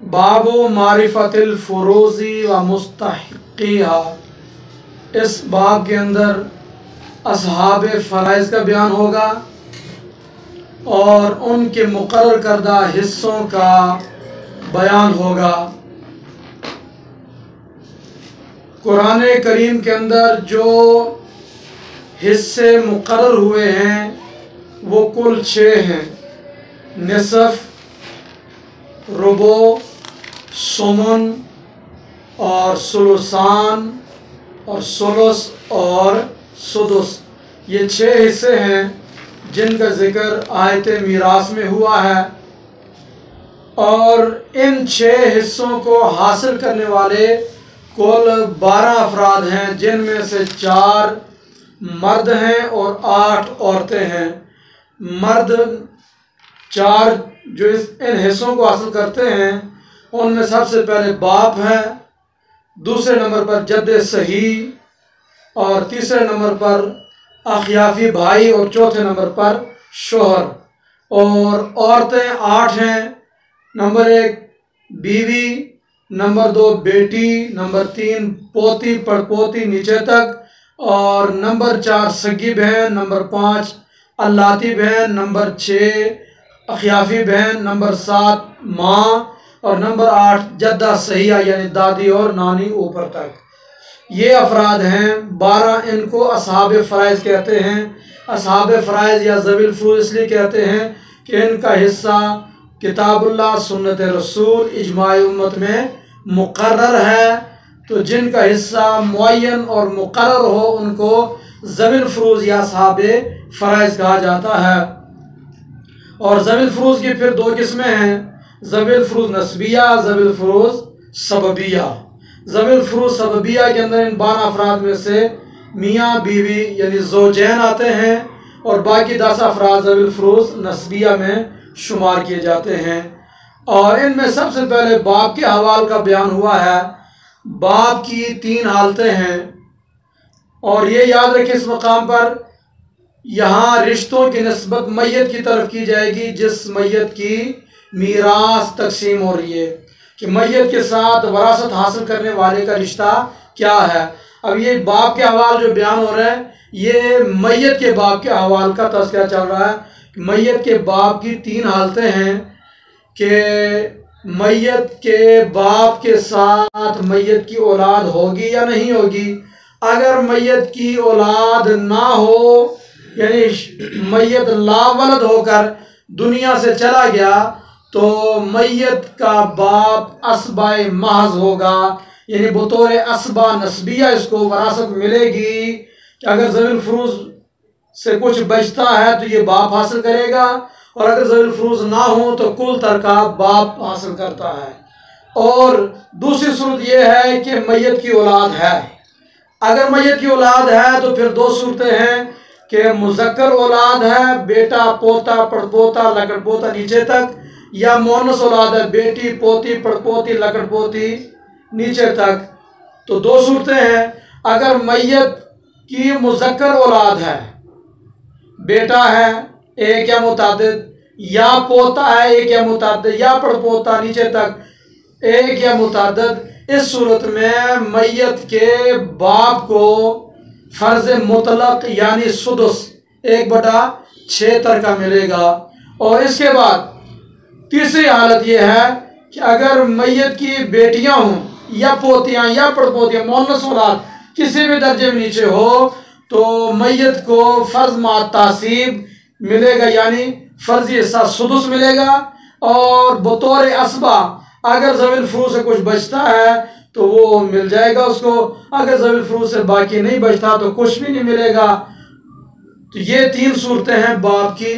बाब मारिफतिल फुरूज़ी व मुस्तहिक़्क़िहा। इस बाब के अंदर असहाब फ़राइज़ का बयान होगा और उनके मुक़र्रर करदा हिस्सों का बयान होगा। कुरान करीम के अंदर जो हिस्से मुक़र्रर हुए हैं वो कुल 6 हैं। निसफ़, रुबो, सुमन और सुलुसान और सुलुस और सुदुस, ये 6 हिस्से हैं जिनका ज़िक्र आयत मीरास में हुआ है। और इन 6 हिस्सों को हासिल करने वाले कुल 12 अफराद हैं, जिनमें से 4 मर्द हैं और 8 औरतें हैं। मर्द 4 जो इन हिस्सों को हासिल करते हैं उनमें सबसे पहले बाप है, दूसरे नंबर पर जद्द सही और तीसरे नंबर पर अखियाफी भाई और चौथे नंबर पर शोहर। और औरतें 8 हैं। नंबर 1 बीवी, नंबर 2 बेटी, नंबर 3 पोती पड़पोती नीचे तक, और नंबर 4 सगी बहन, नंबर 5 अल्लाती बहन, नंबर 6 अखियाफी बहन, नंबर 7 माँ और नंबर 8 जद्दा सहिया यानी दादी और नानी ऊपर तक। ये अफराद हैं 12। इनको असहाब फ़राइज़ कहते हैं। असहाब फ़राइज़ या ज़वील फ़ुरूज़ इसलिए कहते हैं कि इनका हिस्सा किताबुल्लाह, सुन्नत रसूल, इजमाई उम्मत में मुक़र्रर है। तो जिनका हिस्सा मुअय्यन और मुक़र्रर हो उनको ज़वील फ़ुरूज़ या असहाब फ़राइज़ कहा जाता है। और ज़वील फ़ुरूज़ की फिर 2 किस्में हैं, ज़वील फ़ुरूज़ नस्बिया, ज़वील फ़ुरूज़ सबबिया। ज़वील फ़ुरूज़ सबबिया के अंदर इन 12 अफराद में से मियाँ बीवी यानी ज़ौजैन आते हैं और बाकी 10 अफराद ज़वील फ़ुरूज़ नस्बिया में शुमार किए जाते हैं। और इनमें सबसे पहले बाप के अहवाल का बयान हुआ है। बाप की 3 हालतें हैं और ये याद रखें इस मकाम पर यहाँ रिश्तों की निस्बत मैयत की तरफ की जाएगी जिस मैयत की मीरास तकसीम हो रही है, कि मैयत के साथ वरासत हासिल करने वाले का रिश्ता क्या है। अब ये बाप के अहवाल जो बयान हो रहे हैं ये मैयत के बाप के अहवाल का तज़किरा चल रहा है। मैयत के बाप की 3 हालतें हैं कि मैयत के बाप के साथ मैयत की औलाद होगी या नहीं होगी। अगर मैयत की औलाद ना हो यानी मैयत लावलद होकर दुनिया से चला गया तो मैयत का बाप असबाए महज होगा, यानी बतौर असबा नस्बिया इसको वरासत मिलेगी कि अगर ज़वील फ़ुरूज़ से कुछ बचता है तो ये बाप हासिल करेगा, और अगर ज़वील फ़ुरूज़ ना हो तो कुल तरका बाप हासिल करता है। और दूसरी सूरत यह है कि मैयत की औलाद है। अगर मैयत की औलाद है तो फिर 2 सूरतें हैं कि मुज़क्कर औलाद है, बेटा पोता पड़पोता लकड़पोता नीचे तक, या मोनस औलाद है, बेटी पोती पड़पोती लकड़पोती नीचे तक। तो 2 सूरतें हैं। अगर मैयत की मुज़क्कर औलाद है, बेटा है 1 या मुतादिद, या पोता है 1 या मुतादिद, या पड़पोता नीचे तक 1 या मुतादिद, इस सूरत में मैयत के बाप को फ़र्ज़ मुतलक यानी सुदुस 1/6 तरका मिलेगा। और इसके बाद तीसरी हालत यह है कि अगर मैयत की बेटियां हों या पोतियां या पड़पोतियां मोनस औलाद किसी भी दर्जे में नीचे हो तो मैयत को फ़र्ज़ मा तासीब मिलेगा, यानी फ़र्ज़ी हिस्सा सुदुस मिलेगा। और बतौर असबा अगर ज़वील फ़ुरूज़ से कुछ बचता है तो वो मिल जाएगा उसको, अगर ज़वील फ़ुरूज़ से बाकी नहीं बचता तो कुछ भी नहीं मिलेगा। तो ये 3 सूरतें हैं बाप की।